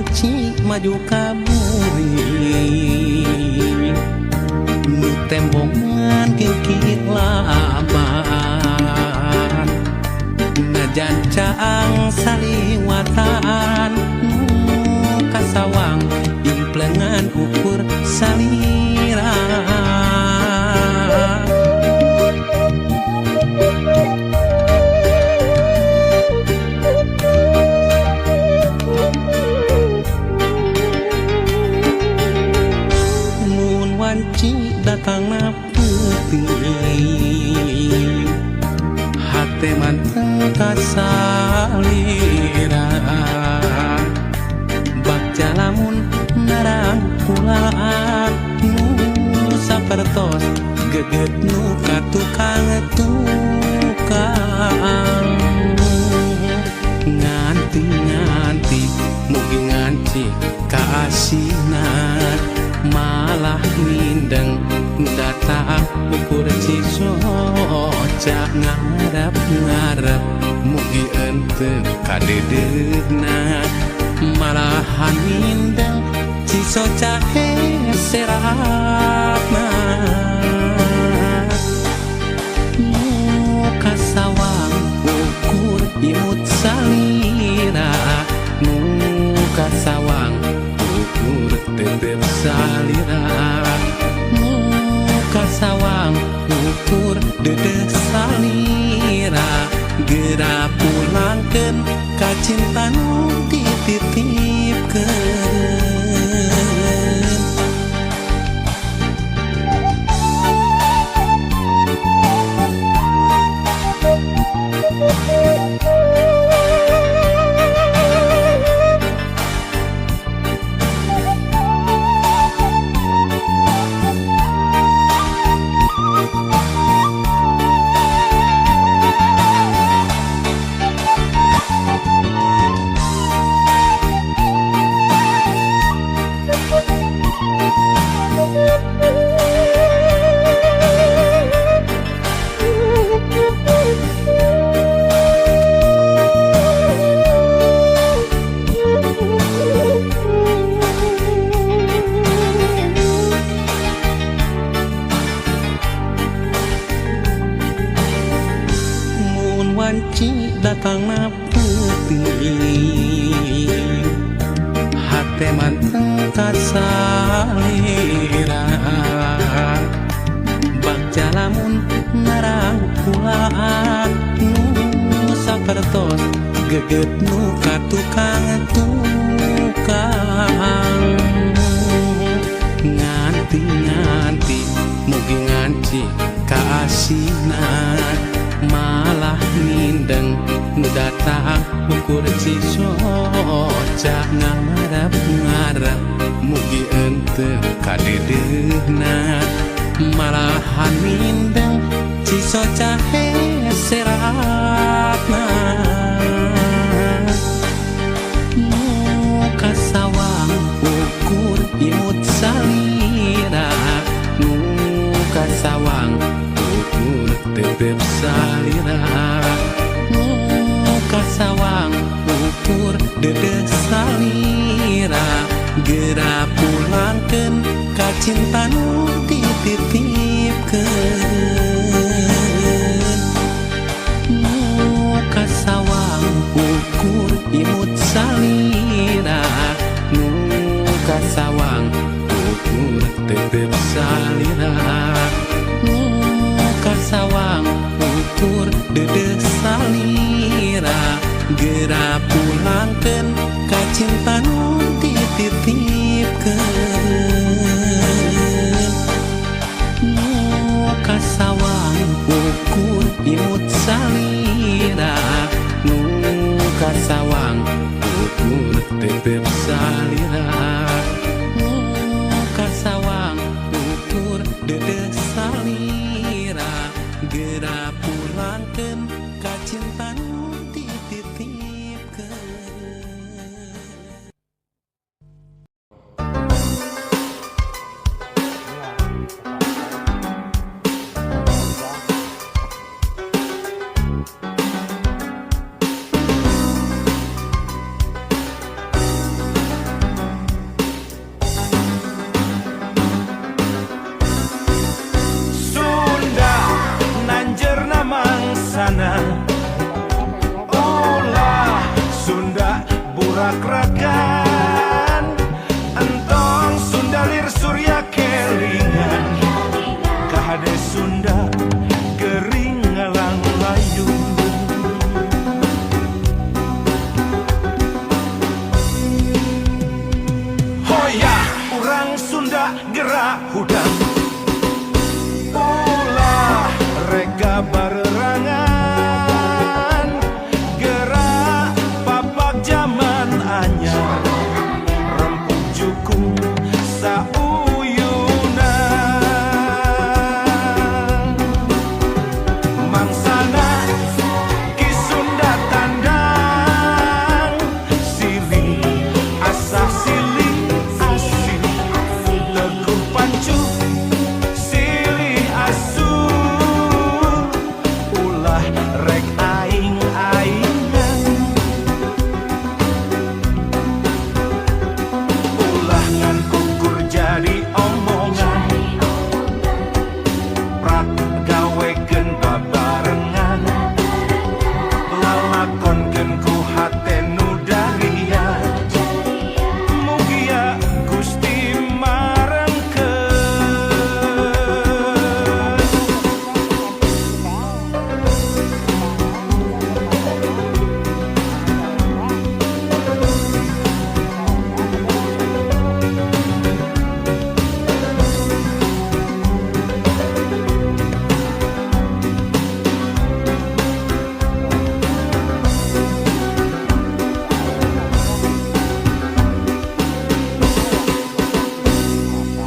wanci maju kaburi nu tembongan kikit laban najan caang saliwatan nu kasawang implengan ukur salira datang na putih hati manteng kasalira bakja lamun narang kulaan nu sapertos geget nu katukang tukang nganti mugi nganci kaasinan malah mindeng data ukur cisoca ngarep mugi ente kadedena malahan mindeng cisoca seratna muka sawang ukur imut salira muka sawang tetep salira muka sawang ukur dede salira gera pulangkeun ka cinta nu dititipkeun wanci datang na putih hati manteng kasalira bakja lamun narang kulaan nu sapertos geget nu katukang tukang nganti mugi nganci kaasinan malah mindeng nu datang ukur cisoca ngarep mugi ente kadedena malahan mindeng cisoca seratna muka sawang ukur imut salira muka sawang tetep salira muka sawang ukur dede salira gera pulangkeun ka cinta nu dititipkeun muka sawang ukur imut salira muka sawang ukur tetep salira sawang ukur dede salira gera pulangkeun ka cinta nu dititipkeun muka sawang ukur imut salira muka sawang ukur tetep salira muka sawang ukur dede salira gera pulangkeun ka cinta nu dititipkeun rakrakan entong sundalir surya kelingan kahade Sunda gering ngalang layung. Hoya urang Sunda gerak hudang ulah rega barerangan gerak papak zaman anyar rempuk jukung sauyunan mangsana ki Sunda tandang silih asah silih asih teguh pancu silih asu ulah rek aing-aingan ulah ngan kukur jadi omongan prat gawekeun babarengan lalakonkeun ku hate nu daria mugia Gusti marengkeun.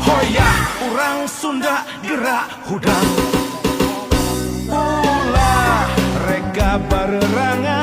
Hoya urang Sunda gerak hudang ulah rega barerangan